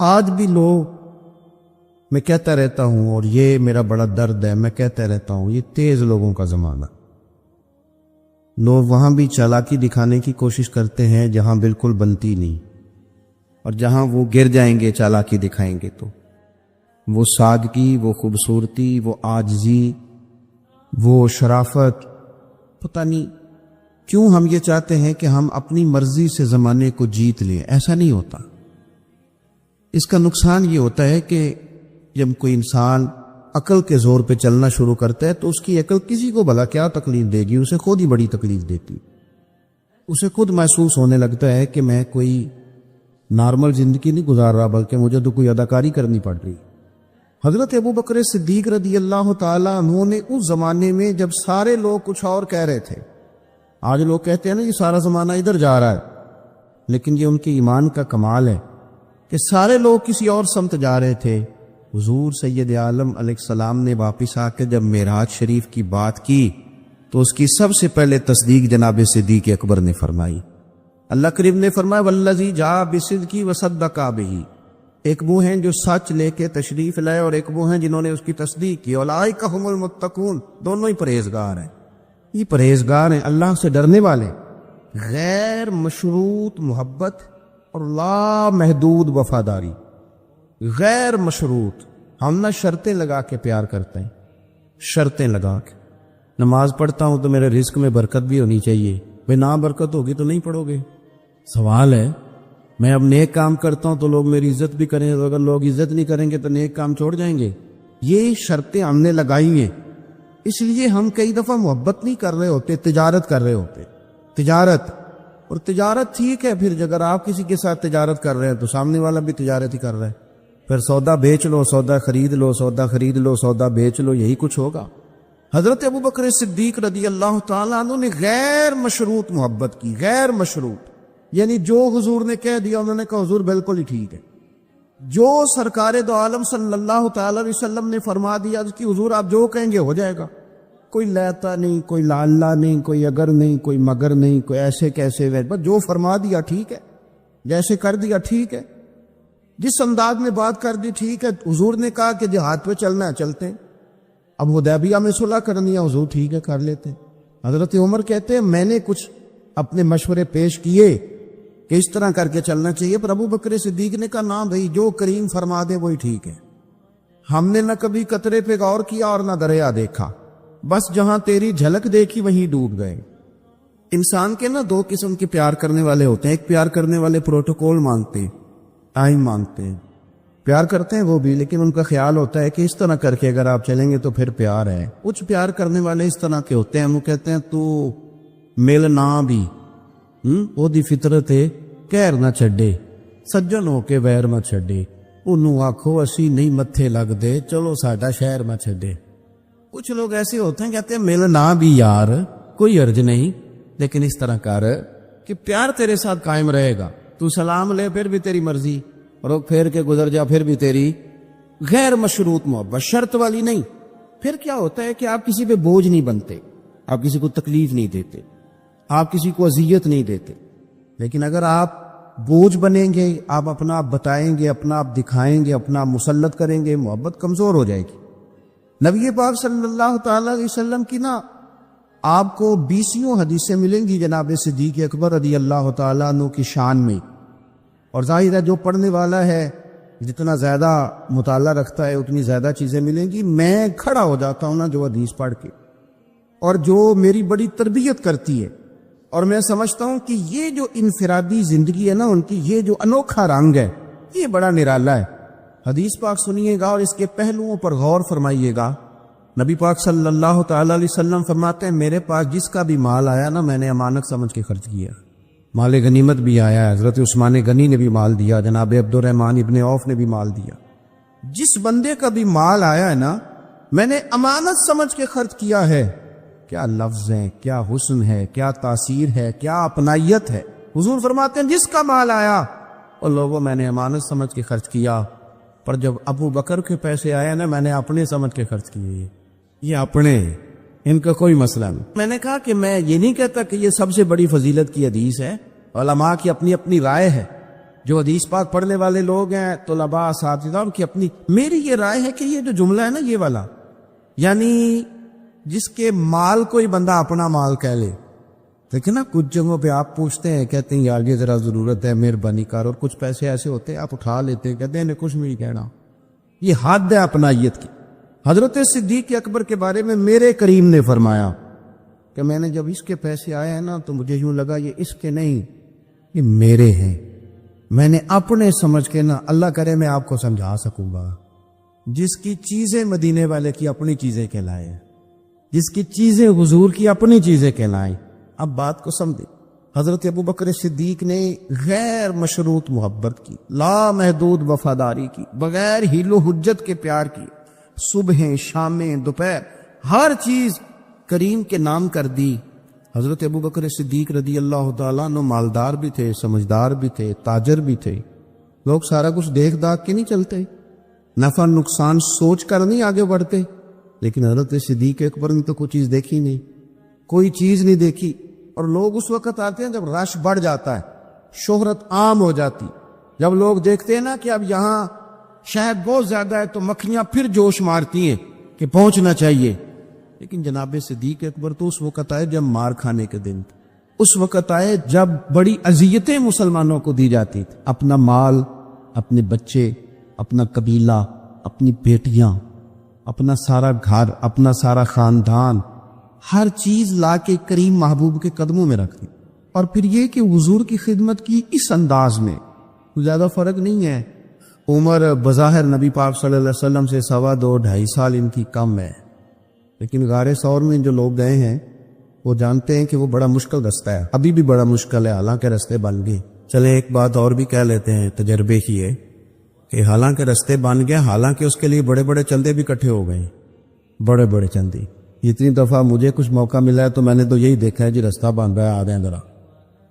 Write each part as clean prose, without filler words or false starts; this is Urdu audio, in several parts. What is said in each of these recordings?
آج بھی لوگ، میں کہتا رہتا ہوں اور یہ میرا بڑا درد ہے، میں کہتا رہتا ہوں، یہ تیز لوگوں کا زمانہ. لوگ وہاں بھی چالاکی دکھانے کی کوشش کرتے ہیں جہاں بالکل بنتی نہیں، اور جہاں وہ گر جائیں گے چالاکی دکھائیں گے تو وہ سادگی، وہ خوبصورتی، وہ عاجزی، وہ شرافت، پتہ نہیں کیوں ہم یہ چاہتے ہیں کہ ہم اپنی مرضی سے زمانے کو جیت لیں. ایسا نہیں ہوتا. اس کا نقصان یہ ہوتا ہے کہ جب کوئی انسان عقل کے زور پہ چلنا شروع کرتا ہے تو اس کی عقل کسی کو بھلا کیا تکلیف دے گی، اسے خود ہی بڑی تکلیف دیتی. اسے خود محسوس ہونے لگتا ہے کہ میں کوئی نارمل زندگی نہیں گزار رہا، بلکہ مجھے تو کوئی اداکاری کرنی پڑ رہی. حضرت ابوبکر صدیق رضی اللہ تعالیٰ عنہ نے اس زمانے میں جب سارے لوگ کچھ اور کہہ رہے تھے، آج لوگ کہتے ہیں نا یہ سارا زمانہ ادھر جا رہا ہے، لیکن یہ ان کے ایمان کا کمال ہے کہ سارے لوگ کسی اور سمت جا رہے تھے. حضور سید عالم علیہ السلام نے واپس آ کے جب معراج شریف کی بات کی تو اس کی سب سے پہلے تصدیق جناب صدیق اکبر نے فرمائی. اللہ کریم نے فرمایا والذی جاء بالصدق وصدق بہ. ایک وہ ہیں جو سچ لے کے تشریف لائے اور ایک وہ ہیں جنہوں نے اس کی تصدیق کی. اولئک ھم المتقون. دونوں ہی پرہیزگار ہیں. یہ پرہیزگار ہیں، اللہ سے ڈرنے والے. غیر مشروط محبت اور لا محدود وفاداری. غیر مشروط، ہم نہ شرطیں لگا کے پیار کرتے ہیں، شرطیں لگا کے. نماز پڑھتا ہوں تو میرے رزق میں برکت بھی ہونی چاہیے. بھئی نہ برکت ہوگی تو نہیں پڑھو گے. سوال ہے، میں اب نیک کام کرتا ہوں تو لوگ میری عزت بھی کریں، تو اگر لوگ عزت نہیں کریں گے تو نیک کام چھوڑ جائیں گے. یہ شرطیں ہم نے لگائی ہیں. اس لیے ہم کئی دفعہ محبت نہیں کر رہے ہوتے، تجارت کر رہے ہوتے. تجارت، اور تجارت ٹھیک ہے، پھر اگر آپ کسی کے ساتھ تجارت کر رہے ہیں تو سامنے والا بھی تجارت ہی کر رہا ہے. پھر سودا بیچ لو، سودا خرید لو، سودا خرید لو، سودا بیچ لو، یہی کچھ ہوگا. حضرت ابوبکر صدیق رضی اللہ تعالیٰ عنہ نے غیر مشروط محبت کی. غیر مشروط یعنی جو حضور نے کہہ دیا انہوں نے کہا حضور بالکل ہی ٹھیک ہے. جو سرکار دو عالم صلی اللہ تعالی علیہ وسلم نے فرما دیا کہ حضور آپ جو کہیں گے ہو جائے گا. کوئی لیتا نہیں، کوئی لالا نہیں، کوئی اگر نہیں، کوئی مگر نہیں، کوئی ایسے کیسے، بس جو فرما دیا ٹھیک ہے، جیسے کر دیا ٹھیک ہے، جس انداز میں بات کر دی ٹھیک ہے. حضور نے کہا کہ جہاد پہ چلنا ہے چلتے ہیں. اب حدیبیہ میں صلح کرنی ہے، حضور ٹھیک ہے کر لیتے ہیں. حضرت عمر کہتے ہیں میں نے کچھ اپنے مشورے پیش کیے کہ اس طرح کر کے چلنا چاہیے، پر ابوبکر صدیق نے کہا نہ بھائی جو کریم فرما دے وہی ٹھیک ہے. ہم نے نہ کبھی قطرے پہ غور کیا اور نہ دریا دیکھا، بس جہاں تیری جھلک دیکھی وہیں ڈوب گئے. انسان کے نا دو قسم کے پیار کرنے والے ہوتے ہیں. ایک پیار کرنے والے پروٹوکول مانگتے ہیں، ٹائم مانگتے ہیں، پیار کرتے ہیں وہ بھی، لیکن ان کا خیال ہوتا ہے کہ اس طرح کر کے اگر آپ چلیں گے تو پھر پیار ہے. کچھ پیار کرنے والے اس طرح کے ہوتے ہیں، وہ کہتے ہیں تو ملنا بھی وہ دی فطرت ہے، کہر نہ چھڈے، سجن ہو کے ویر نہ چھڈے، انہوں آکھو اسی نہیں متھے لگ دے، چلو ساڈا شہر نہ چھڈے. کچھ لوگ ایسے ہوتے ہیں کہتے ہیں ملنا بھی یار کوئی عرض نہیں، لیکن اس طرح کر کہ پیار تیرے ساتھ قائم رہے گا. تو سلام لے پھر بھی تیری مرضی، روک پھیر کے گزر جا پھر بھی تیری. غیر مشروط محبت، شرط والی نہیں. پھر کیا ہوتا ہے کہ آپ کسی پہ بوجھ نہیں بنتے، آپ کسی کو تکلیف نہیں دیتے، آپ کسی کو اذیت نہیں دیتے. لیکن اگر آپ بوجھ بنیں گے، آپ اپنا آپ بتائیں گے، اپنا آپ دکھائیں گے، اپنا آپ مسلط کریں گے، محبت کمزور ہو جائے گی. نبی پاک صلی اللہ تعالی علیہ وسلم کی نا آپ کو 20 حدیثیں ملیں گی جناب صدیق اکبر رضی اللہ تعالیٰ عنہ کی شان میں. اور ظاہر ہے جو پڑھنے والا ہے جتنا زیادہ مطالعہ رکھتا ہے اتنی زیادہ چیزیں ملیں گی. میں کھڑا ہو جاتا ہوں نا جو حدیث پڑھ کے، اور جو میری بڑی تربیت کرتی ہے، اور میں سمجھتا ہوں کہ یہ جو انفرادی زندگی ہے نا ان کی، یہ جو انوکھا رنگ ہے یہ بڑا نرالا ہے. حدیث پاک سنیے گا اور اس کے پہلوؤں پر غور فرمائیے گا. نبی پاک صلی اللہ تعالی علیہ وسلم فرماتے ہیں میرے پاس جس کا بھی مال آیا نا میں نے امانت سمجھ کے خرچ کیا. مال غنیمت بھی آیا ہے، حضرت عثمان غنی نے بھی مال دیا، جناب عبد الرحمن ابن عوف نے بھی مال دیا. جس بندے کا بھی مال آیا ہے نا میں نے امانت سمجھ کے خرچ کیا ہے. کیا لفظ ہے، کیا حسن ہے، کیا تاثیر ہے، کیا اپنائیت ہے. حضور فرماتے ہیں جس کا مال آیا اور لوگوں میں نے امانت سمجھ کے خرچ کیا، پر جب ابو بکر کے پیسے آئے نا میں نے اپنے سمجھ کے خرچ کیے. یہ اپنے، ان کا کوئی مسئلہ نہیں. میں نے کہا کہ میں یہ نہیں کہتا کہ یہ سب سے بڑی فضیلت کی حدیث ہے، علماء کی اپنی اپنی رائے ہے، جو حدیث پاک پڑھنے والے لوگ ہیں طلباء اساتذہ ان کی اپنی، میری یہ رائے ہے کہ یہ جو جملہ ہے نا یہ والا، یعنی جس کے مال کو ہی بندہ اپنا مال کہہ لے، لیکن نا کچھ جگہوں پہ آپ پوچھتے ہیں کہتے ہیں یار یہ ذرا ضرورت ہے مہربانی کر، اور کچھ پیسے ایسے ہوتے ہیں آپ اٹھا لیتے ہیں کہتے ہیں انہیں کچھ نہیں کہنا، یہ حد ہے اپنائیت کی۔ حضرت صدیق اکبر کے بارے میں میرے کریم نے فرمایا کہ میں نے جب اس کے پیسے آئے ہیں نا تو مجھے یوں لگا یہ اس کے نہیں یہ میرے ہیں، میں نے اپنے سمجھ کے نا، اللہ کرے میں آپ کو سمجھا سکوں گا، جس کی چیزیں مدینے والے کی اپنی چیزیں کہلائے، جس کی چیزیں حضور کی اپنی چیزیں کہلائیں۔ اب بات کو سمجھے، حضرت ابو بکر صدیق نے غیر مشروط محبت کی، لا محدود وفاداری کی، بغیر حیل و حجت کے پیار کی، صبحیں شامیں دوپہر ہر چیز کریم کے نام کر دی۔ حضرت ابو بکر صدیق رضی اللہ تعالیٰ عنہ مالدار بھی تھے، سمجھدار بھی تھے، تاجر بھی تھے، لوگ سارا کچھ دیکھ داکھ کے نہیں چلتے، نفع نقصان سوچ کر نہیں آگے بڑھتے، لیکن حضرت صدیق اکبر نے تو کوئی چیز دیکھی نہیں، کوئی چیز نہیں دیکھی، اور لوگ اس وقت آتے ہیں جب رش بڑھ جاتا ہے، شہرت عام ہو جاتی، جب لوگ دیکھتے ہیں نا کہ اب یہاں شہد بہت زیادہ ہے تو مکھیاں پھر جوش مارتی ہیں کہ پہنچنا چاہیے، لیکن جناب صدیق اکبر تو اس وقت آئے جب مار کھانے کے دن، اس وقت آئے جب بڑی اذیتیں مسلمانوں کو دی جاتی تھی، اپنا مال، اپنے بچے، اپنا قبیلہ، اپنی بیٹیاں، اپنا سارا گھر، اپنا سارا خاندان، ہر چیز لا کے کریم محبوب کے قدموں میں رکھ دی، اور پھر یہ کہ حضور کی خدمت کی اس انداز میں زیادہ فرق نہیں ہے۔ عمر بظاہر نبی پاک صلی اللہ علیہ وسلم سے 2.5-2.5 سال ان کی کم ہے، لیکن غار ثور میں جو لوگ گئے ہیں وہ جانتے ہیں کہ وہ بڑا مشکل رستہ ہے، ابھی بھی بڑا مشکل ہے، حالانکہ رستے بن گئے۔ چلے ایک بات اور بھی کہہ لیتے ہیں تجربے کی ہے کہ حالانکہ رستے بن گئے، حالانکہ اس کے لیے بڑے بڑے چندے بھی اکٹھے ہو گئے، بڑے بڑے چندے۔ اتنی دفعہ مجھے کچھ موقع ملا ہے تو میں نے تو یہی دیکھا ہے جی رستہ بن رہا ہے، آ جائیں ذرا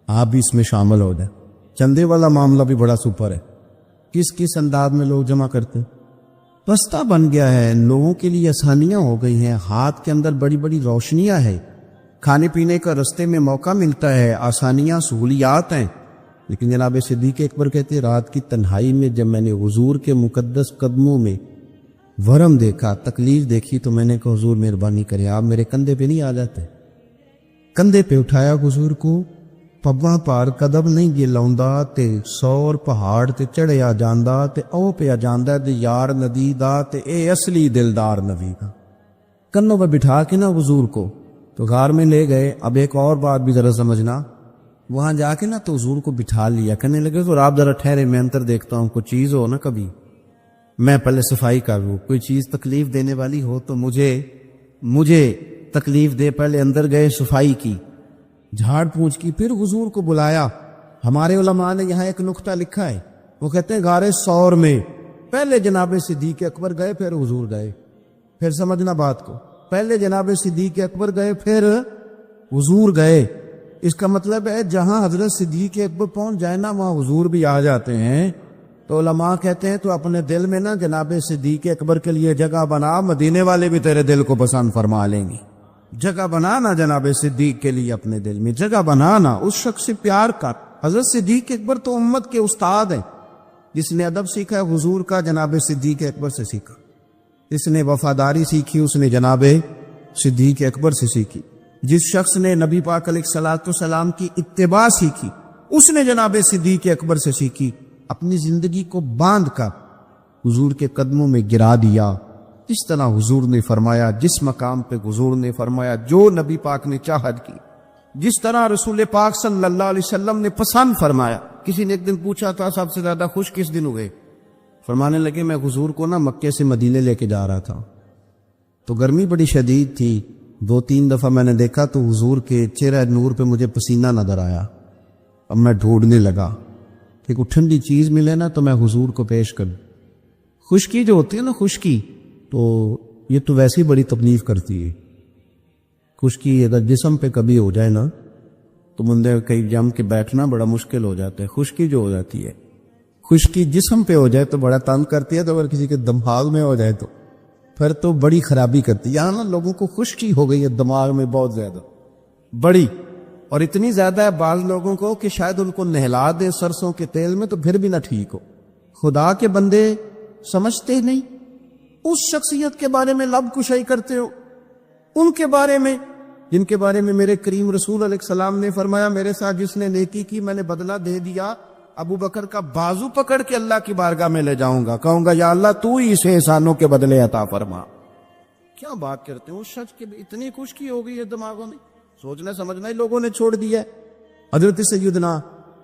آپ بھی اس میں شامل ہو جائیں۔ چندے والا معاملہ بھی بڑا سپر ہے، کس کس انداز میں لوگ جمع کرتے، رستہ بن گیا ہے، لوگوں کے لیے آسانیاں ہو گئی ہیں، ہاتھ کے اندر بڑی بڑی روشنیاں ہیں، کھانے پینے کا رستے میں موقع ملتا ہے، آسانیاں سہولیات ہیں، لیکن جناب صدیق اکبر کہتے ہیں رات کی تنہائی میں جب میں نے حضور کے مقدس قدموں میں ورم دیکھا، تکلیف دیکھی، تو میں نے کہا حضور مہربانی کریں آپ میرے کندھے پہ نہیں آ جاتے، کندھے پہ اٹھایا حضور کو، پباں پار قدم نہیں جے لاؤندا تے 100 پہاڑ تے چڑھیا جاندا تے او پیا جاندا تے یار ندی دا تے اے اصلی دلدار نبی کا، کنوں پہ بٹھا کے نا حضور کو تو غار میں لے گئے۔ اب ایک اور بات بھی ذرا سمجھنا، وہاں جا کے نا تو حضور کو بٹھا لیا، کہنے لگے تو آپ ذرا ٹھہرے میں اندر دیکھتا ہوں، کوئی چیز ہو نا کبھی میں پہلے صفائی کر لوں، کوئی چیز تکلیف دینے والی ہو تو مجھے تکلیف دے، پہلے اندر گئے، صفائی کی، جھاڑ پونچھ کی، پھر حضور کو بلایا۔ ہمارے علماء نے یہاں ایک نقطہ لکھا ہے، وہ کہتے ہیں غار ثور میں پہلے جناب صدیق اکبر گئے پھر حضور گئے، پھر سمجھنا بات کو، پہلے جناب صدیق اکبر گئے پھر حضور گئے، اس کا مطلب ہے جہاں حضرت صدیق اکبر پہنچ جائے نا وہاں حضور بھی آ جاتے ہیں۔ تو علماء کہتے ہیں تو اپنے دل میں نا جناب صدیق اکبر کے لیے جگہ بنا، مدینے والے بھی تیرے دل کو پسند فرما لیں گے، جگہ بنانا جناب صدیق کے لیے، اپنے دل میں جگہ بنانا، اس شخص سے پیار کر۔ حضرت صدیق اکبر تو امت کے استاد ہیں، جس نے ادب سیکھا ہے حضور کا جناب صدیق اکبر سے سیکھا، جس نے وفاداری سیکھی اس نے جناب صدیق اکبر سے سیکھی، جس شخص نے نبی پاک علیہ الصلوۃ والسلام کی اتباع سیکھی اس نے جناب صدیق اکبر سے سیکھی، اپنی زندگی کو باندھ کر حضور کے قدموں میں گرا دیا، جس طرح حضور نے فرمایا، جس مقام پہ حضور نے فرمایا، جو نبی پاک نے چاہت کی، جس طرح رسول پاک صلی اللہ علیہ وسلم نے پسند فرمایا۔ کسی نے ایک دن پوچھا تھا سب سے زیادہ خوش کس دن ہوئے؟ فرمانے لگے میں حضور کو نا مکے سے مدینے لے کے جا رہا تھا تو گرمی بڑی شدید تھی، 2-3 دفعہ میں نے دیکھا تو حضور کے چہرہ نور پہ مجھے پسینہ نظر آیا، اب میں ڈھونڈنے لگا کہ کوئی ٹھنڈی چیز ملے نا تو میں حضور کو پیش کروں۔ خشکی جو ہوتی ہے نا، خشکی تو یہ تو ویسے ہی بڑی تکلیف کرتی ہے، خشکی اگر جسم پہ کبھی ہو جائے نا تو بندے کہیں جم کے بیٹھنا بڑا مشکل ہو جاتا ہے۔ خشکی جو ہو جاتی ہے، خشکی جسم پہ ہو جائے تو بڑا تنگ کرتی ہے، تو اگر کسی کے دماغ میں ہو جائے تو پھر تو بڑی خرابی کرتی ہے۔ یہاں نا لوگوں کو خشکی ہو گئی ہے دماغ میں بہت زیادہ، بڑی اور اتنی زیادہ ہے بعض لوگوں کو کہ شاید ان کو نہلا دے سرسوں کے تیل میں تو پھر بھی نہ ٹھیک ہو. خدا کے بندے سمجھتے نہیں. اس شخصیت کے بارے میں لب کشائی کرتے ہو، ان کے بارے میں جن کے بارے میں میرے کریم رسول علیہ السلام نے فرمایا میرے ساتھ جس نے نیکی کی میں نے بدلہ دے دیا. ابو بکر کا بازو پکڑ کے اللہ کی بارگاہ میں لے جاؤں گا، کہوں گا یا اللہ تو ہی اسے احسانوں کے بدلے عطا فرما. کیا بات کرتے ہیں، اس شخص کے اتنی خشکی ہو گئی ہے دماغوں میں، سوچنا سمجھنا ہی لوگوں نے چھوڑ دیا ہے. حضرت سیدنا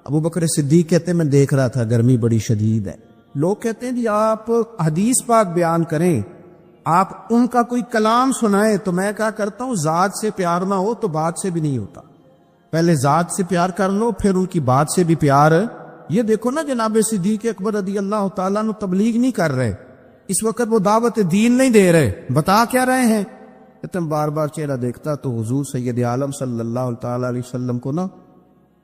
ابو بکر صدیق کہتے ہیں میں دیکھ رہا تھا گرمی بڑی شدید ہے. لوگ کہتے ہیں جی آپ حدیث پاک بیان کریں، آپ ان کا کوئی کلام سنائیں، تو میں کیا کرتا ہوں ذات سے پیار نہ ہو تو بات سے بھی نہیں ہوتا. پہلے ذات سے پیار کر لو پھر ان کی بات سے بھی پیار. یہ دیکھو نا جناب صدیق اکبر رضی اللہ تعالیٰ عنہ تبلیغ نہیں کر رہے اس وقت، وہ دعوت دین نہیں دے رہے، بتا کیا رہے ہیں. تم بار بار چہرہ دیکھتا تو حضور سید عالم صلی اللہ تعالیٰ علیہ وسلم کو نا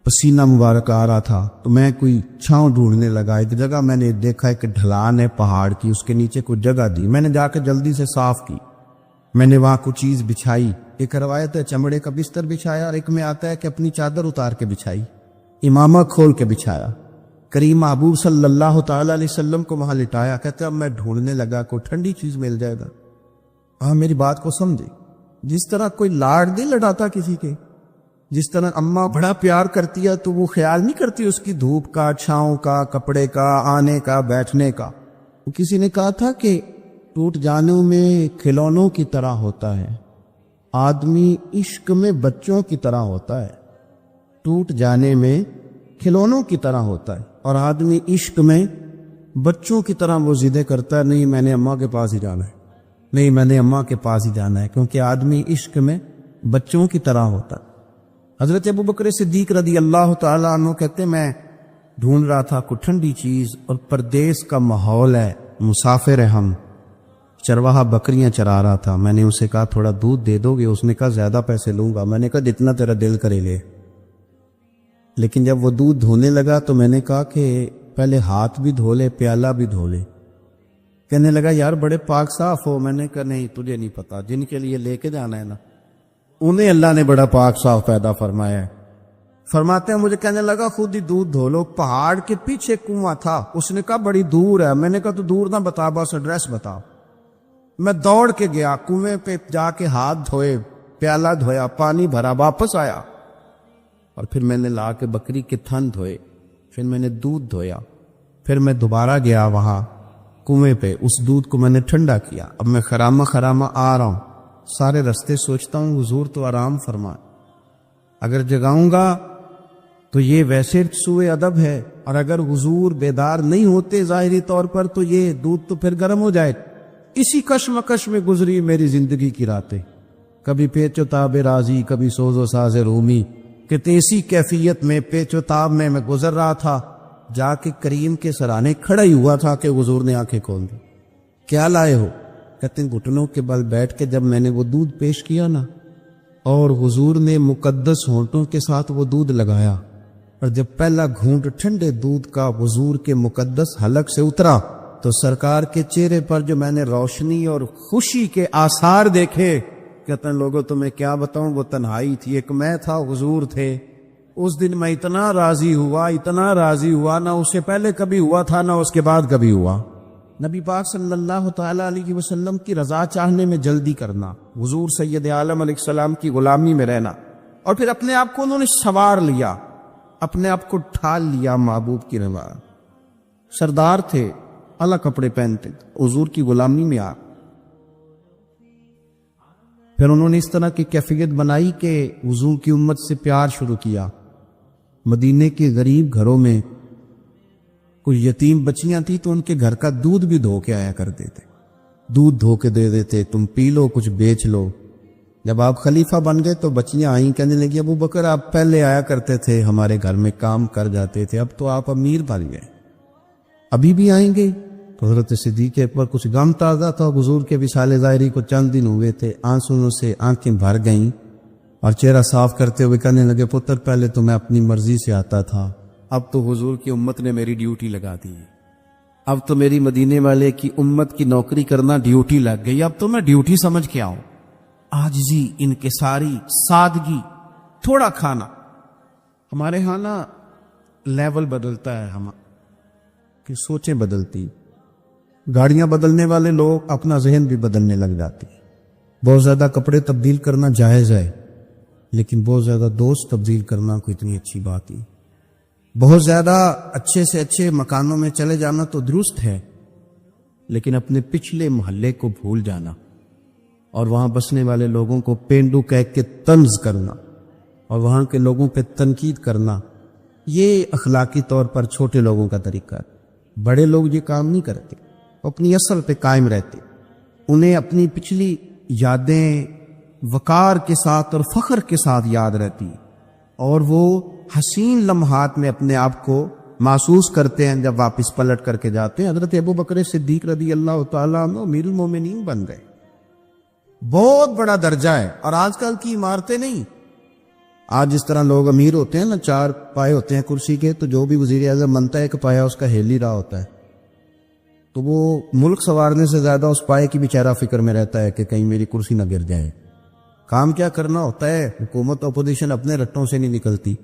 پسینہ مبارک آ رہا تھا، تو میں کوئی چھاؤں ڈھونڈنے لگا. ایک جگہ میں نے دیکھا ایک ڈھلان ہے پہاڑ کی، اس کے نیچے کوئی جگہ دی، میں نے جا کے جلدی سے صاف کی. میں نے وہاں کوئی چیز بچھائی. ایک روایت ہے چمڑے کا بستر بچھایا، اور ایک میں آتا ہے کہ اپنی چادر اتار کے بچھائی، امامہ کھول کے بچھایا. کریم محبوب صلی اللہ تعالیٰ علیہ وسلم کو وہاں لٹایا. کہتے اب میں ڈھونڈنے لگا کوئی ٹھنڈی چیز مل جائے گا. ہاں میری بات کو سمجھے، جس طرح کوئی لاڑ نہیں لڑاتا کسی کے، جس طرح اماں بڑا پیار کرتی ہے تو وہ خیال نہیں کرتی اس کی دھوپ کا، چھاؤں کا، کپڑے کا، آنے کا، بیٹھنے کا. کسی نے کہا تھا کہ ٹوٹ جانوں میں کھلونوں کی طرح ہوتا ہے، آدمی عشق میں بچوں کی طرح ہوتا ہے. ٹوٹ جانے میں کھلونوں کی طرح ہوتا ہے اور آدمی عشق میں بچوں کی طرح وہ ضدیں کرتا ہے، نہیں میں نے اماں کے پاس ہی جانا ہے، نہیں میں نے اماں کے پاس ہی جانا ہے، کیونکہ آدمی عشق میں بچوں کی طرح ہوتا ہے. حضرت ابو بکر صدیق رضی اللہ تعالیٰ عنہ کہتے میں ڈھونڈ رہا تھا کوئی ٹھنڈی چیز، اور پردیس کا ماحول ہے، مسافر ہے ہم. چرواہا بکریاں چرا رہا تھا. میں نے اسے کہا تھوڑا دودھ دے دو گے؟ اس نے کہا زیادہ پیسے لوں گا. میں نے کہا جتنا تیرا دل کرے لے. لیکن جب وہ دودھ دھونے لگا تو میں نے کہا کہ پہلے ہاتھ بھی دھو لے، پیالہ بھی دھو لے. کہنے لگا یار بڑے پاک صاف ہو. میں نے کہا نہیں تجھے نہیں پتا، جن کے لیے لے کے جانا ہے نا انہیں اللہ نے بڑا پاک صاف پیدا فرمایا ہے. فرماتے ہیں مجھے کہنے لگا خود ہی دودھ دھو لو. پہاڑ کے پیچھے کنواں تھا. اس نے کہا بڑی دور ہے. میں نے کہا تو دور نہ بتا، بس ایڈریس بتا. میں دوڑ کے گیا کنویں پہ، جا کے ہاتھ دھوئے، پیالہ دھویا، پانی بھرا، واپس آیا، اور پھر میں نے لا کے بکری کے تھن دھوئے، پھر میں نے دودھ دھویا، پھر میں دوبارہ گیا وہاں کنویں پہ، اس دودھ کو میں نے ٹھنڈا کیا. اب میں خرامہ خرامہ آ رہا ہوں. سارے رستے سوچتا ہوں حضور تو آرام فرمائے، اگر جگاؤں گا تو یہ ویسے سوء ادب ہے، اور اگر حضور بیدار نہیں ہوتے ظاہری طور پر تو یہ دودھ تو پھر گرم ہو جائے. اسی کشمکش میں گزری میری زندگی کی راتیں، کبھی پیچ و تاب راضی، کبھی سوز و ساز رومی. کہ اسی کیفیت میں پیچ و تاب میں گزر رہا تھا. جا کے کریم کے سرانے کھڑا ہی ہوا تھا کہ حضور نے آنکھیں کھول دی. کیا لائے ہو؟ کہتے ہیں گھٹنوں کے بل بیٹھ کے جب میں نے وہ دودھ پیش کیا نا، اور حضور نے مقدس ہونٹوں کے ساتھ وہ دودھ لگایا، اور جب پہلا گھونٹ ٹھنڈے دودھ کا حضور کے مقدس حلق سے اترا تو سرکار کے چہرے پر جو میں نے روشنی اور خوشی کے آثار دیکھے، کہتے ہیں لوگوں تمہیں کیا بتاؤں، وہ تنہائی تھی، ایک میں تھا، حضور تھے. اس دن میں اتنا راضی ہوا نہ اس سے پہلے کبھی ہوا تھا نہ اس کے بعد کبھی ہوا. نبی پاک صلی اللہ تعالیٰ علیہ وسلم کی رضا چاہنے میں جلدی کرنا، حضور سید عالم علیہ السلام کی غلامی میں رہنا، اور پھر اپنے آپ کو انہوں نے سنوار لیا، اپنے آپ کو ڈھال لیا محبوب کی رضا. سردار تھے، اعلیٰ کپڑے پہنتے، حضور کی غلامی میں آ. پھر انہوں نے اس طرح کی کیفیت بنائی کہ حضور کی امت سے پیار شروع کیا. مدینے کے غریب گھروں میں کوئی یتیم بچیاں تھیں تو ان کے گھر کا دودھ بھی دھو کے آیا کرتے تھے، دودھ دھو کے دے دیتے، تم پی لو، کچھ بیچ لو. جب آپ خلیفہ بن گئے تو بچیاں آئیں، کہنے لگی ابو بکر آپ پہلے آیا کرتے تھے، ہمارے گھر میں کام کر جاتے تھے، اب تو آپ امیر بن گئے، ابھی بھی آئیں گے؟ تو حضرت صدیق اکبر کچھ غم تازہ تھا، حضور کے وصال ظاہری کو چند دن ہوئے تھے، آنسوؤں سے آنکھیں بھر گئیں، اور چہرہ صاف کرتے ہوئے کہنے لگے پتر پہلے تو میں اپنی مرضی سے آتا تھا، اب تو حضور کی امت نے میری ڈیوٹی لگا دی، اب تو میری مدینے والے کی امت کی نوکری کرنا ڈیوٹی لگ گئی، اب تو میں ڈیوٹی سمجھ کے آؤں. عاجزی، انکساری، سادگی، تھوڑا کھانا، ہمارے ہاں نا لیول بدلتا ہے ہم کہ سوچیں بدلتی، گاڑیاں بدلنے والے لوگ اپنا ذہن بھی بدلنے لگ جاتے ہیں۔ بہت زیادہ کپڑے تبدیل کرنا جائز ہے، لیکن بہت زیادہ دوست تبدیل کرنا کوئی اتنی اچھی بات نہیں۔ بہت زیادہ اچھے سے اچھے مکانوں میں چلے جانا تو درست ہے، لیکن اپنے پچھلے محلے کو بھول جانا اور وہاں بسنے والے لوگوں کو پینڈو کہہ کے طنز کرنا اور وہاں کے لوگوں پہ تنقید کرنا، یہ اخلاقی طور پر چھوٹے لوگوں کا طریقہ ہے۔ بڑے لوگ یہ کام نہیں کرتے، وہ اپنی اصل پہ قائم رہتے، انہیں اپنی پچھلی یادیں وقار کے ساتھ اور فخر کے ساتھ یاد رہتی اور وہ حسین لمحات میں اپنے آپ کو محسوس کرتے ہیں جب واپس پلٹ کر کے جاتے ہیں۔ حضرت ابو بکر صدیق رضی اللہ تعالیٰ عنہ امیر المومنین بن گئے، بہت بڑا درجہ ہے۔ اور آج کل کی عمارتیں نہیں، آج جس طرح لوگ امیر ہوتے ہیں نا، 4 پائے ہوتے ہیں کرسی کے، تو جو بھی وزیر اعظم بنتا ہے ایک پایا اس کا ہل ہی رہا ہوتا ہے، تو وہ ملک سنوارنے سے زیادہ اس پائے کی بھی چہرہ فکر میں رہتا ہے کہ کہیں میری کرسی نہ گر جائے۔ کام کیا کرنا ہوتا ہے، حکومت اپوزیشن اپنے رٹوں سے نہیں نکلتی،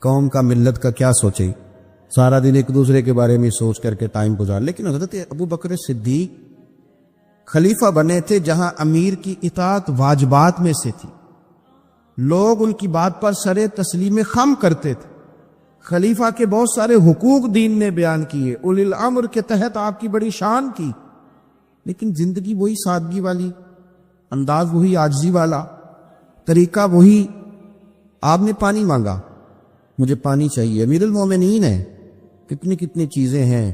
قوم کا ملت کا کیا سوچے، سارا دن ایک دوسرے کے بارے میں سوچ کر کے ٹائم گزار۔ لیکن حضرت ابو بکر صدیق خلیفہ بنے تھے جہاں امیر کی اطاعت واجبات میں سے تھی، لوگ ان کی بات پر سر تسلیم خم کرتے تھے۔ خلیفہ کے بہت سارے حقوق دین نے بیان کیے، اولی الامر کے تحت آپ کی بڑی شان کی، لیکن زندگی وہی سادگی والی، انداز وہی عاجزی والا، طریقہ وہی۔ آپ نے پانی مانگا، مجھے پانی چاہیے، امیر المومنین ہے، کتنی چیزیں ہیں۔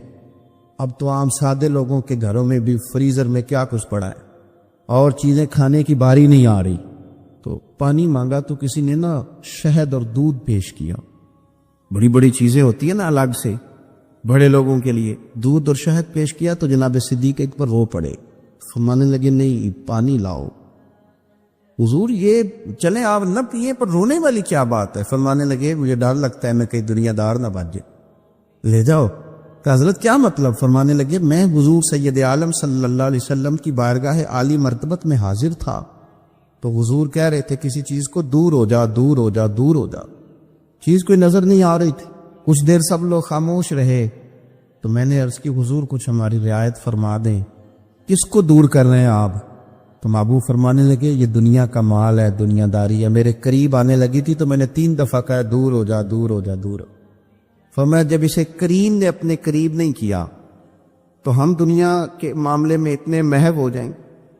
اب تو عام سادے لوگوں کے گھروں میں بھی فریزر میں کیا کچھ پڑا ہے اور چیزیں کھانے کی باری نہیں آ رہی، تو پانی مانگا تو کسی نے نا شہد اور دودھ پیش کیا۔ بڑی چیزیں ہوتی ہیں نا الگ سے بڑے لوگوں کے لیے، دودھ اور شہد پیش کیا تو جناب صدیق ایک پر رو پڑے، فرمانے لگے نہیں پانی لاؤ۔ حضور یہ چلیں آپ نہ پیئے، پر رونے والی کیا بات ہے؟ فرمانے لگے مجھے ڈر لگتا ہے میں کہیں دنیا دار نہ بن جائے، لے جاؤ۔ کہ حضرت کیا مطلب؟ فرمانے لگے میں حضور سید عالم صلی اللہ علیہ وسلم کی بارگاہ عالی مرتبت میں حاضر تھا، تو حضور کہہ رہے تھے کسی چیز کو دور ہو جا، دور ہو جا، دور ہو جا، چیز کوئی نظر نہیں آ رہی تھی۔ کچھ دیر سب لوگ خاموش رہے تو میں نے عرض کی حضور کچھ ہماری رعایت فرما دیں، کس کو دور کر رہے ہیں آپ؟ تو محبوب فرمانے لگے یہ دنیا کا مال ہے، دنیا داری ہے، میرے قریب آنے لگی تھی تو میں نے 3 دفعہ کہا دور ہو جا، دور ہو جا، دور ہو۔ فرمایا جب اسے کریم نے اپنے قریب نہیں کیا تو ہم دنیا کے معاملے میں اتنے محو ہو جائیں،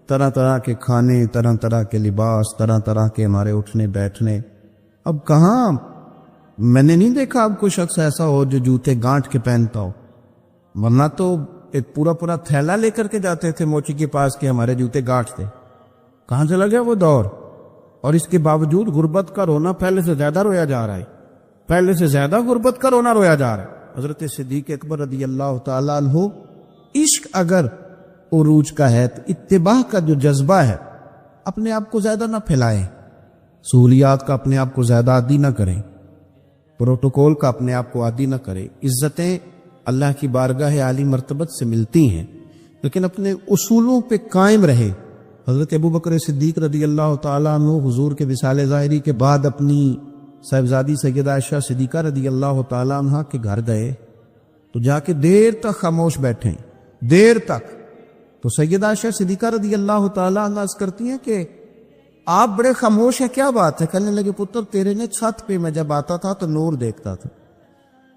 طرح طرح کے کھانے، طرح طرح کے لباس، طرح طرح کے ہمارے اٹھنے بیٹھنے۔ اب کہاں میں نے نہیں دیکھا اب کوئی شخص ایسا ہو جو جوتے گانٹھ کے پہنتا ہو، ورنہ تو ایک پورا تھیلا لے کر کے جاتے تھے موچی کے پاس کہ ہمارے جوتے گانٹھ تھے۔ کہاں چلا گیا وہ دور؟ اور اس کے باوجود غربت کا رونا پہلے سے زیادہ رویا جا رہا ہے، پہلے سے زیادہ غربت کا رونا رویا جا رہا ہے۔ حضرت صدیق اکبر رضی اللہ تعالیٰ عنہ، عشق اگر عروج کا ہے تو اتباع کا جو جذبہ ہے اپنے آپ کو زیادہ نہ پھیلائیں، سہولیات کا اپنے آپ کو زیادہ عادی نہ کریں، پروٹوکول کا اپنے آپ کو عادی نہ کریں۔ عزتیں اللہ کی بارگاہ عالی مرتبت سے ملتی ہیں، لیکن اپنے اصولوں پہ قائم رہے۔ حضرت ابو بکر صدیق رضی اللہ تعالیٰ عنہ حضور کے وصال ظاہری کے بعد اپنی صاحبزادی سیدہ عائشہ صدیقہ رضی اللہ تعالیٰ عنہ کے گھر گئے تو جا کے دیر تک خاموش بیٹھے، دیر تک۔ تو سیدہ عائشہ صدیقہ رضی اللہ تعالیٰ عنہ عرض کرتی ہیں کہ آپ بڑے خاموش ہیں، کیا بات ہے؟ کہنے لگے پتر تیرے نے چھت پہ میں جب آتا تھا تو نور دیکھتا تھا،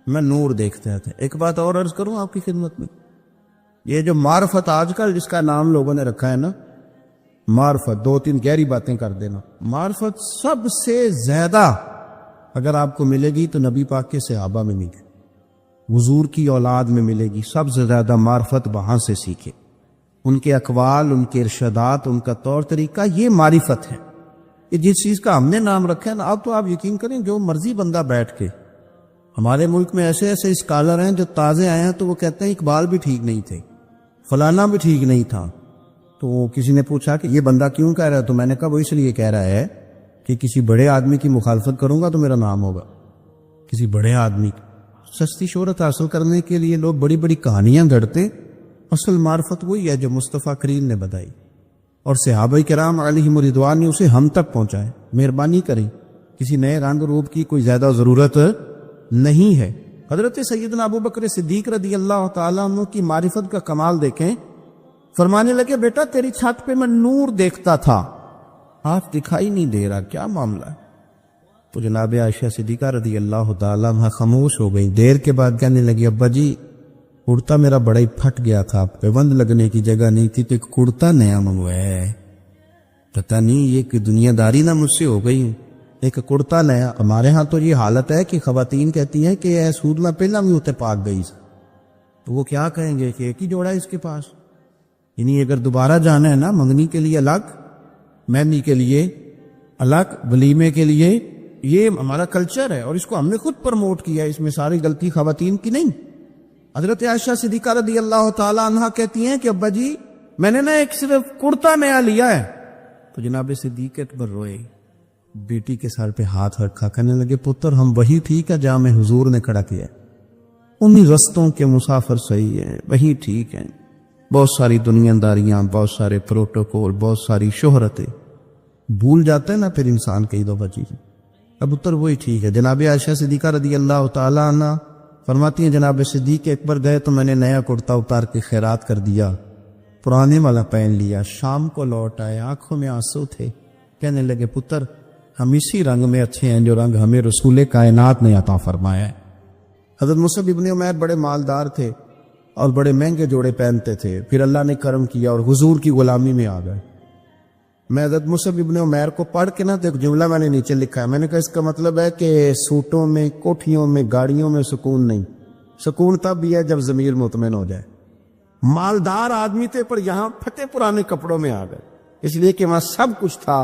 میں نور دیکھتا تھا۔ ایک بات اور عرض کروں آپ کی خدمت میں، یہ جو معرفت آج کل جس کا نام لوگوں نے رکھا ہے نا، معرفت، 2-3 گہری باتیں کر دینا، معرفت سب سے زیادہ اگر آپ کو ملے گی تو نبی پاک کے صحابہ میں ملے گی، حضور کی اولاد میں ملے گی۔ سب سے زیادہ معرفت وہاں سے سیکھے، ان کے اقوال، ان کے ارشادات، ان کا طور طریقہ، یہ معرفت ہے۔ یہ جس چیز کا ہم نے نام رکھا ہے نا، اب تو آپ یقین کریں جو مرضی بندہ بیٹھ کے، ہمارے ملک میں ایسے اسکالر ہیں جو تازے آئے ہیں تو وہ کہتے ہیں اقبال بھی ٹھیک نہیں تھے، فلانا بھی ٹھیک نہیں تھا۔ تو کسی نے پوچھا کہ یہ بندہ کیوں کہہ رہا ہے؟ تو میں نے کہا وہ اس لیے کہہ رہا ہے کہ کسی بڑے آدمی کی مخالفت کروں گا تو میرا نام ہوگا، کسی بڑے آدمی کی۔ سستی شہرت حاصل کرنے کے لیے لوگ بڑی بڑی کہانیاں گھڑتے، اصل معرفت وہی ہے جو مصطفیٰ کریم نے بتائی اور صحابہ کرام علیہم رضوان نے اسے ہم تک پہنچائے۔ مہربانی کریں کسی نئے رنگ روپ کی کوئی زیادہ ضرورت نہیں ہے۔ حضرت سیدنا ابو بکر صدیق رضی اللہ تعالیٰ عنہ کی معرفت کا کمال دیکھیں، فرمانے لگے بیٹا تیری چھت پہ میں نور دیکھتا تھا، آج دکھائی نہیں دے رہا، کیا معاملہ ہے؟ تو جناب عائشہ صدیقہ رضی اللہ تعالیٰ عنہ خاموش ہو گئی۔ دیر کے بعد کہنے لگی ابا جی کرتا میرا بڑا ہی پھٹ گیا تھا، پیبند لگنے کی جگہ نہیں تھی تو ایک کرتا نیا منگوایا ہے، پتہ نہیں یہ کہ دنیا داری نہ مجھ سے ہو گئی ہوں، ایک کرتا نیا۔ ہمارے ہاں تو یہ حالت ہے کہ خواتین کہتی ہیں کہ اے سود میں پہلا بھی ہوتے پاک گئی سے، تو وہ کیا کہیں گے کہ ایک ہی جوڑا ہے اس کے پاس، یعنی اگر دوبارہ جانا ہے نا منگنی کے لیے الگ، مہندی کے لیے الگ، ولیمے کے لیے، یہ ہمارا کلچر ہے اور اس کو ہم نے خود پروموٹ کیا ہے، اس میں ساری غلطی خواتین کی نہیں۔ حضرت عائشہ صدیقہ رضی اللہ تعالی عنہا کہتی ہیں کہ ابا جی میں نے نا ایک صرف کرتا نیا لیا ہے، تو جناب صدیق اکبر روئے، بیٹی کے سر پہ ہاتھ رکھا، کہنے لگے پتر ہم وہی ٹھیک ہے جہاں میں حضور نے کھڑا کیا ہے، انہی رستوں کے مسافر صحیح ہیں، وہی ٹھیک ہیں، بہت ساری دنیا داریاں، بہت سارے پروٹوکول، بہت ساری شہرتیں، بھول جاتے ہیں نا پھر انسان کئی دفعہ چیزیں، اب اتر وہی ٹھیک ہے۔ جناب عائشہ صدیقہ رضی اللہ تعالی عنہ فرماتی ہیں جناب صدیق اکبر گئے تو میں نے نیا کرتا اتار کے خیرات کر دیا، پرانے والا پہن لیا، شام کو لوٹ آئے، آنکھوں میں آنسو تھے، کہنے لگے پتر ہم اسی رنگ میں اچھے ہیں جو رنگ ہمیں رسول کائنات نے عطا فرمایا ہے۔ حضرت مصعب ابن عمیر بڑے مالدار تھے اور بڑے مہنگے جوڑے پہنتے تھے، پھر اللہ نے کرم کیا اور حضور کی غلامی میں آ گئے۔ میں حضرت مصعب ابن عمیر کو پڑھ کے نا تو ایک جملہ میں نے نیچے لکھا ہے، میں نے کہا اس کا مطلب ہے کہ سوٹوں میں، کوٹھیوں میں، گاڑیوں میں سکون نہیں، سکون تب بھی ہے جب ضمیر مطمئن ہو جائے۔ مالدار آدمی تھے پر یہاں پھٹے پرانے کپڑوں میں آ گئے، اس لیے کہ وہاں سب کچھ تھا،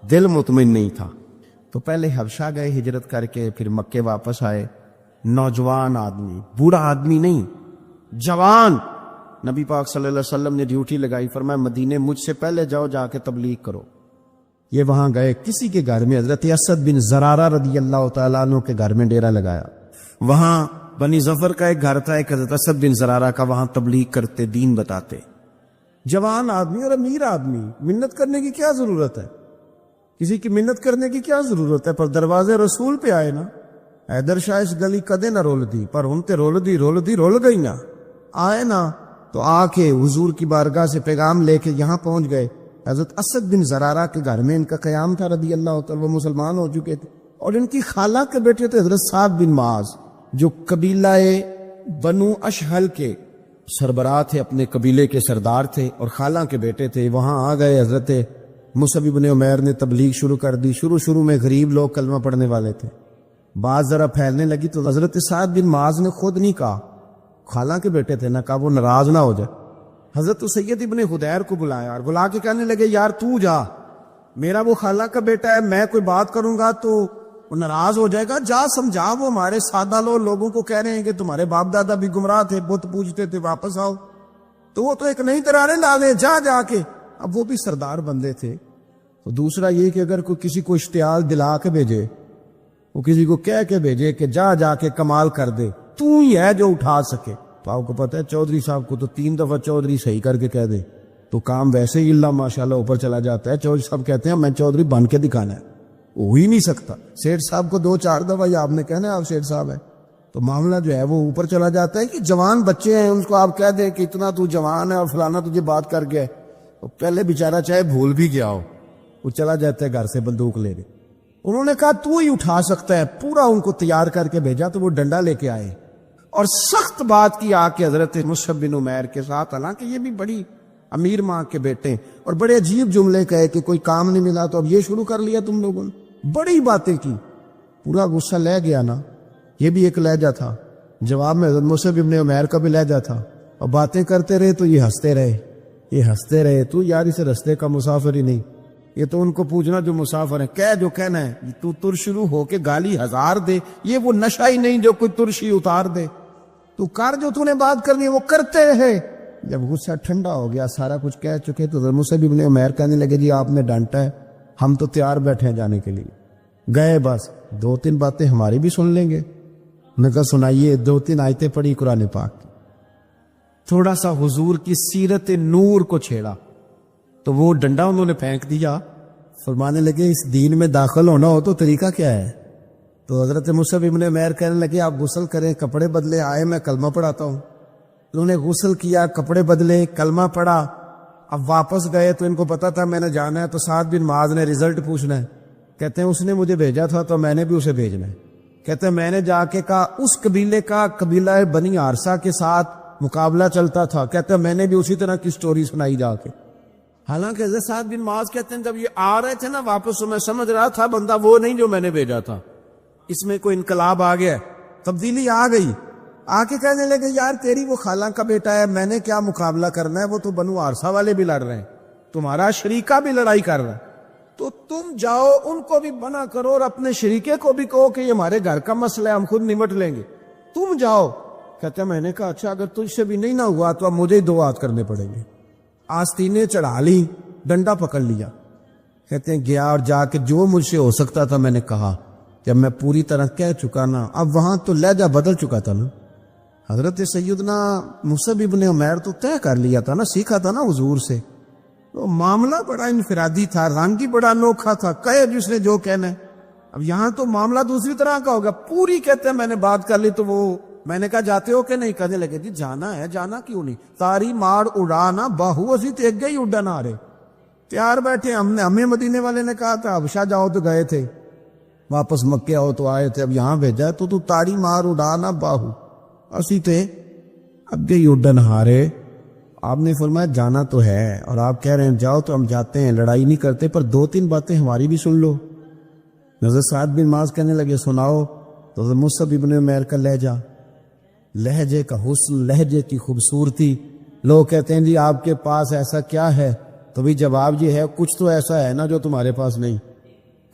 دل مطمئن نہیں تھا۔ تو پہلے حبشہ گئے ہجرت کر کے، پھر مکے واپس آئے، نوجوان آدمی، بوڑھا آدمی نہیں، جوان۔ نبی پاک صلی اللہ علیہ وسلم نے ڈیوٹی لگائی، فرمایا مدینے مجھ سے پہلے جاؤ، جا کے تبلیغ کرو۔ یہ وہاں گئے، کسی کے گھر میں، حضرت اسد بن زرارہ رضی اللہ تعالیٰ عنہ کے گھر میں ڈیرا لگایا۔ وہاں بنی ظفر کا ایک گھر تھا، ایک حضرت اسد بن زرارہ کا، وہاں تبلیغ کرتے، دین بتاتے۔ جوان آدمی اور امیر آدمی، منت کرنے کی کیا ضرورت ہے؟ کسی کی منت کرنے کی کیا ضرورت ہے؟ پر دروازے رسول پہ آئے نا، حیدر شاہ اس گلی کدے نہ رول دی، پر ہن تے رول دی رول گئی نا، آئے نا تو آ کے حضور کی بارگاہ سے پیغام لے کے یہاں پہنچ گئے۔ حضرت اسد بن زرارہ کے گھر میں ان کا قیام تھا رضی اللہ تعالیٰ، وہ مسلمان ہو چکے تھے، اور ان کی خالہ کے بیٹے تھے حضرت سعد بن معاذ، جو قبیلہ بنو اشہل کے سربراہ تھے، اپنے قبیلے کے سردار تھے، اور خالہ کے بیٹے تھے۔ وہاں آ گئے، حضرت مصعب بن عمیر نے تبلیغ شروع کر دی۔ شروع میں غریب لوگ کلمہ پڑھنے والے تھے، بات ذرا پھیلنے لگی تو حضرت سعد بن معاذ نے خود نہیں کہا، خالہ کے بیٹے تھے، نہ کہا وہ ناراض نہ ہو جائے۔ حضرت سید ابن حدیر کو بلایا اور بلا کے کہنے لگے یار تو جا، میرا وہ خالہ کا بیٹا ہے، میں کوئی بات کروں گا تو وہ ناراض ہو جائے گا، جا سمجھا، وہ ہمارے سادہ لوگوں کو کہہ رہے ہیں کہ تمہارے باپ دادا بھی گمراہ تھے، بت پوجتے تھے، واپس آؤ، تو وہ تو ایک نئی ترانے لا دے، جا کے۔ اب وہ بھی سردار بندے تھے۔ تو دوسرا یہ کہ اگر کوئی کسی کو اشتعال دلا کے بھیجے، وہ کسی کو کہہ کے بھیجے کہ جا کے کمال کر دے، تو ہی ہے جو اٹھا سکے، تو آپ کو پتہ ہے چودھری صاحب کو تو 3 دفعہ چودھری صحیح کر کے کہہ دے تو کام ویسے ہی اللہ ماشاءاللہ اوپر چلا جاتا ہے۔ چودھری صاحب کہتے ہیں میں چودھری بن کے دکھانا ہے، ہو ہی نہیں سکتا۔ سیٹھ صاحب کو 2-4 دفعہ یا آپ نے کہنا ہے آپ سیٹھ صاحب ہیں، تو معاملہ جو ہے وہ اوپر چلا جاتا ہے۔ کہ جوان بچے ہیں، ان کو آپ کہہ دیں کہ اتنا تو جوان ہے اور فلانا تجھے بات کر گیا ہے، تو پہلے بیچارہ چاہے بھول بھی گیا ہو، وہ چلا جاتا ہے گھر سے بندوق لے کے۔ انہوں نے کہا تو ہی اٹھا سکتا ہے، پورا ان کو تیار کر کے بھیجا، تو وہ ڈنڈا لے کے آئے اور سخت بات کی آ کے حضرت مصعب بن عمیر کے ساتھ، حالانکہ یہ بھی بڑی امیر ماں کے بیٹے، اور بڑے عجیب جملے کہے کہ کوئی کام نہیں ملا تو اب یہ شروع کر لیا تم لوگوں نے، بڑی باتیں کی، پورا غصہ لے گیا نا۔ یہ بھی ایک لہجہ تھا، جواب میں حضرت مصعب بن عمیر کا بھی لہجہ تھا، اور باتیں کرتے رہے تو یہ ہنستے رہے، تو یار اسے رستے کا مسافر ہی نہیں، یہ تو ان کو پوچھنا جو مسافر ہیں، کہہ جو کہنا ہے، تو تر شروع ہو کے گالی 1000 دے، یہ وہ نشہ ہی نہیں جو کوئی ترشی اتار دے، تو کر جو تو نے بات کرنی ہے وہ کرتے رہے۔ جب غصہ ٹھنڈا ہو گیا، سارا کچھ کہہ چکے، تو حضرت مصعب بن عمیر کہنے لگے جی آپ نے ڈانٹا ہے، ہم تو تیار بیٹھے ہیں جانے کے لیے۔ گئے، بس 2-3 باتیں ہماری بھی سن لیں گے، نے کہا سنائیے۔ 2-3 آیتیں پڑھی قرآن پاک کی، تھوڑا سا حضور کی سیرت نور کو چھیڑا، تو وہ ڈنڈا انہوں نے پھینک دیا، فرمانے لگے اس دین میں داخل ہونا ہو تو طریقہ کیا ہے؟ تو حضرت مصعب ابن عمیر کہنے لگے آپ غسل کریں، کپڑے بدلے، آئے میں کلمہ پڑھاتا ہوں۔ انہوں نے غسل کیا، کپڑے بدلے، کلمہ پڑھا۔ اب واپس گئے تو ان کو پتا تھا میں نے جانا ہے، تو سعد بن معاذ نے رزلٹ پوچھنا ہے۔ کہتے ہیں اس نے مجھے بھیجا تھا تو میں نے بھی اسے بھیجنا ہے۔ کہتے ہیں میں نے جا کے کہا اس قبیلے کا، قبیلہ بنی عارصہ کے ساتھ مقابلہ چلتا تھا، کہتے ہیں میں نے بھی اسی طرح کی سٹوری سنائی جا کے۔ حالانکہ حضرت سعد بن معاذ کہتے ہیں جب یہ آ رہے تھے نا واپس تو میں سمجھ رہا تھا بندہ وہ نہیں جو میں نے بھیجا تھا، اس میں کوئی انقلاب آ گیا، تبدیلی آ گئی۔ آ کے کہنے لگے یار تیری وہ خالہ کا بیٹا ہے، میں نے کیا مقابلہ کرنا ہے، وہ تو بنو عارصہ والے بھی لڑ رہے ہیں، تمہارا شریکہ بھی لڑائی کر رہا ہے، تو تم جاؤ ان کو بھی منع کرو اور اپنے شریکے کو بھی کہو کہ یہ ہمارے گھر کا مسئلہ ہے، ہم خود نمٹ لیں گے، تم جاؤ۔ کہتے ہیں میں نے کہا اچھا اگر تجھ سے بھی نہیں نہ ہوا تو اب مجھے ہی 2 ہاتھ کرنے پڑیں گے۔ آستینیں چڑھا لی، ڈنڈا پکڑ لیا۔ کہتے ہیں گیا اور جا کے جو مجھ سے ہو سکتا تھا میں نے کہا۔ جب میں پوری طرح کہہ چکا نا، اب وہاں تو لہجہ بدل چکا تھا نا۔ حضرت سیدنا مصعب ابن عمیر تو طے کر لیا تھا نا، سیکھا تھا نا حضور سے، تو معاملہ بڑا انفرادی تھا، رنگ ہی بڑا انوکھا تھا، کہے جس نے جو کہنا ہے۔ اب یہاں تو معاملہ دوسری طرح کا ہوگا، پوری کہتے ہیں میں نے بات کر لی تو وہ میں نے کہا جاتے ہو کہ نہیں؟ کہنے لگے جی جانا ہے، جانا کیوں نہیں، تاری مار اڑانا باہو اسی تے گئے ہی اڈن آ رہے، تیار بیٹھے۔ ہمیں مدینے والے نے کہا تھا حبشہ جاؤ تو گئے تھے، واپس مکے آؤ تو آئے تھے، اب یہاں بھیجا ہے تو تاری مار اڑانا باہو اسی تے اب گئی اڈن ہارے۔ آپ نے فرمایا جانا تو ہے اور آپ کہہ رہے ہیں جاؤ تو ہم جاتے ہیں، لڑائی نہیں کرتے، پر 2-3 باتیں ہماری بھی سن لو۔ حضرت سعد بن معاذ کہنے لگے سناؤ۔ تو حضرت مصعب ابن عمیر کا لہجے کا حسن، لہجے کی خوبصورتی، لوگ کہتے ہیں جی آپ کے پاس ایسا کیا ہے؟ تو بھی جواب یہ ہے کچھ تو ایسا ہے نا جو تمہارے پاس نہیں،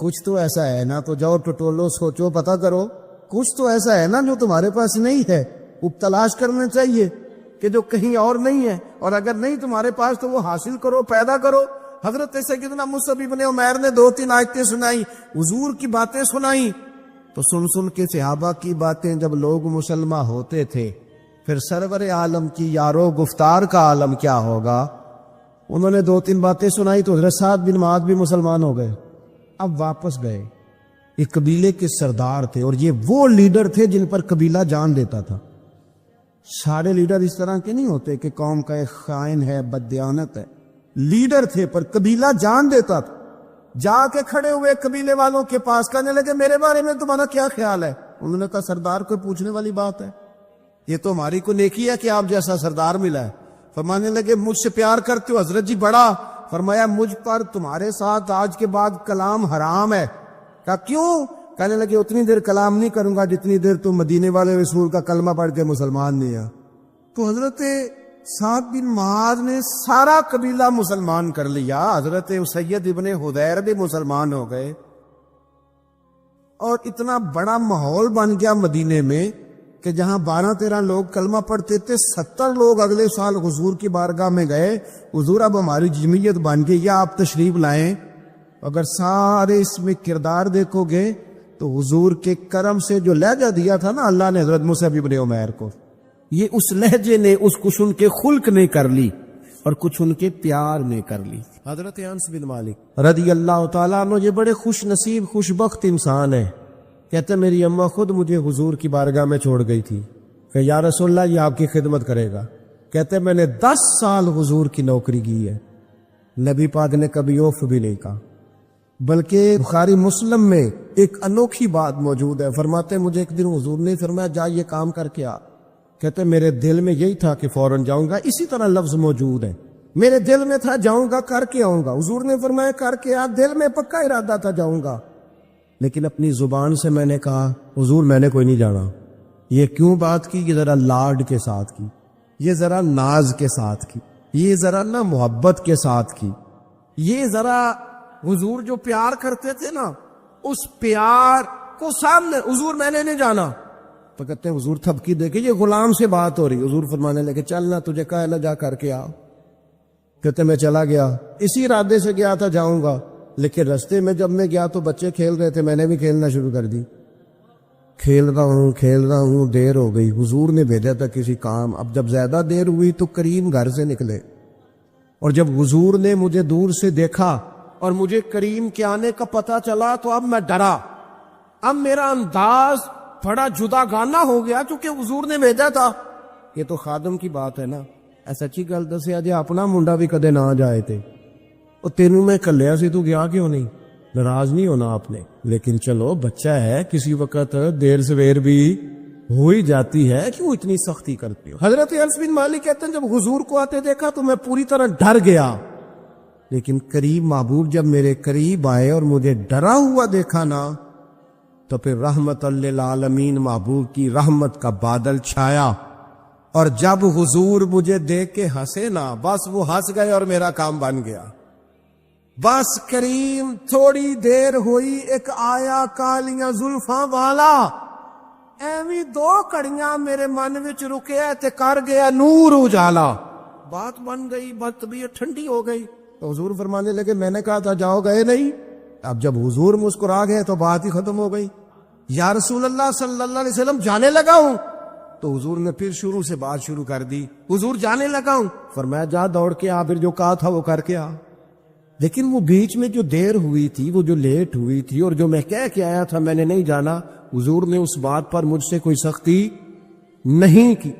کچھ تو ایسا ہے نا، تو جاؤ ٹٹولو، سوچو، پتہ کرو، کچھ تو ایسا ہے نا جو تمہارے پاس نہیں ہے، وہ تلاش کرنا چاہیے کہ جو کہیں اور نہیں ہے، اور اگر نہیں تمہارے پاس تو وہ حاصل کرو، پیدا کرو۔ حضرت سیدنا مصعب ابن عمیر نے 2-3 آیتیں سنائی، حضور کی باتیں سنائی، تو سن کے صحابہ کی باتیں جب لوگ مسلمہ ہوتے تھے، پھر سرور عالم کی یارو گفتار کا عالم کیا ہوگا۔ انہوں نے 2-3 باتیں سنائی تو حضرت سعد بن معاذ بھی مسلمان ہو گئے۔ اب واپس گئے، ایک قبیلے کے سردار تھے، اور یہ وہ لیڈر تھے جن پر قبیلہ جان دیتا تھا۔ سارے لیڈر اس طرح کے نہیں ہوتے کہ قوم کا ایک خائن ہے، بددیانت ہے، لیڈر تھے پر قبیلہ جان دیتا تھا۔ جا کے کھڑے ہوئے قبیلے والوں کے پاس، کہنے لگے میرے بارے میں تمہارا کیا خیال ہے؟ انہوں نے کہا سردار کوئی پوچھنے والی بات ہے، یہ تو ہماری کو نیکی ہے کہ آپ جیسا سردار ملا ہے۔ فرمانے لگے مجھ سے پیار کرتے ہو؟ حضرت جی بڑا۔ فرمایا مجھ پر تمہارے ساتھ آج کے بعد کلام حرام ہے۔ کہا کیوں؟ کہنے لگے اتنی دیر کلام نہیں کروں گا جتنی دیر تم مدینے والے رسول کا کلمہ پڑھ کے مسلمان نہیں ہے۔ تو حضرت سعد بن معاذ نے سارا قبیلہ مسلمان کر لیا، حضرت سید ابن حضیر بھی مسلمان ہو گئے، اور اتنا بڑا ماحول بن گیا مدینے میں کہ جہاں 12-13 لوگ کلمہ پڑھتے تھے، 70 لوگ اگلے سال حضور کی بارگاہ میں گئے، حضور اب ہماری جمعیت بن گئی، یا آپ تشریف لائیں۔ اگر سارے اس میں کردار دیکھو گے تو حضور کے کرم سے جو لہجہ دیا تھا نا اللہ نے حضرت مصعب ابن عمیر کو، یہ اس لہجے نے اس کچھ ان کے خلق نے کر لی اور کچھ ان کے پیار نے کر لی۔ حضرت انس بن مالک رضی اللہ تعالیٰ عنہ یہ بڑے خوش نصیب خوش بخت انسان ہیں۔ کہتے میری اماں خود مجھے حضور کی بارگاہ میں چھوڑ گئی تھی کہ یا رسول اللہ یہ آپ کی خدمت کرے گا۔ کہتے میں نے 10 سال حضور کی نوکری کی ہے، نبی پاک نے کبھی اوف بھی نہیں کہا، بلکہ بخاری مسلم میں ایک انوکھی بات موجود ہے۔ فرماتے مجھے ایک دن حضور نے فرمایا جا یہ کام کر کے آ۔ کہتے میرے دل میں یہی تھا کہ فوراً جاؤں گا، اسی طرح لفظ موجود ہے، میرے دل میں تھا جاؤں گا، کر کے آؤں گا۔ حضور نے فرمایا کر کے آ، دل میں پکا ارادہ تھا جاؤں گا، لیکن اپنی زبان سے میں نے کہا حضور میں نے کوئی نہیں جانا۔ یہ کیوں بات کی؟ یہ ذرا لاڈ کے ساتھ کی، یہ ذرا ناز کے ساتھ کی، یہ ذرا نا محبت کے ساتھ کی، یہ ذرا حضور جو پیار کرتے تھے نا اس پیار کو سامنے، حضور میں نے نہیں جانا۔ تو کہتے ہیں حضور تھپکی دے کے یہ غلام سے بات ہو رہی، حضور فرمانے لگے چلنا تجھے کہا ہے جا کر کے آ۔ کہتے میں چلا گیا، اسی ارادے سے گیا تھا جاؤں گا، لیکن رستے میں جب میں گیا تو بچے کھیل رہے تھے، میں نے بھی کھیلنا شروع کر دی، کھیل رہا ہوں، دیر ہو گئی، حضور نے بھیجا تھا کسی کام۔ اب جب زیادہ دیر ہوئی تو کریم گھر سے نکلے، اور جب حضور نے مجھے دور سے دیکھا اور مجھے کریم کے آنے کا پتہ چلا تو اب میں ڈرا. اب میرا انداز بڑا جدا گانا ہو گیا کیونکہ حضور نے بھیجا تھا. یہ تو خادم کی بات ہے نا. سچی گل دسیا جی اپنا منڈا بھی کدے نہ جائے تھے اور تینوں میں کلیا سی تو گیا کیوں نہیں؟ ناراض نہیں ہونا آپ نے. لیکن چلو بچہ ہے, کسی وقت دیر سویر بھی ہو ہی جاتی ہے, کیوں اتنی سختی کرتے ہو؟ حضرت انس بن مالک کہتے ہیں جب حضور کو آتے دیکھا تو میں پوری طرح ڈر گیا, لیکن قریب محبوب جب میرے قریب آئے اور مجھے ڈرا ہوا دیکھا نا تو پھر رحمت للعالمین محبوب کی رحمت کا بادل چھایا. اور جب حضور مجھے دیکھ کے ہنسے نا, بس وہ ہنس گئے اور میرا کام بن گیا. بس کریم تھوڑی دیر ہوئی, ایک آیا کالیاں زلفاں والا, ایویں 2 کڑیاں میرے من وچ رکیا تے کر گیا نور اجالا. بات بن گئی, بات طبیعت ٹھنڈی ہو گئی. تو حضور فرمانے لگے میں نے کہا تھا جاؤ, گئے نہیں. اب جب حضور مسکرا گئے تو بات ہی ختم ہو گئی. یا رسول اللہ صلی اللہ علیہ وسلم جانے لگا ہوں. تو حضور نے پھر شروع سے بات شروع کر دی. حضور جانے لگا ہوں. فرمایا جا دوڑ کے آ, پھر جو کہا تھا وہ کر کے آ. لیکن وہ بیچ میں جو دیر ہوئی تھی, وہ جو لیٹ ہوئی تھی, اور جو میں کہہ کے آیا تھا میں نے نہیں جانا, حضور نے اس بات پر مجھ سے کوئی سختی نہیں کی.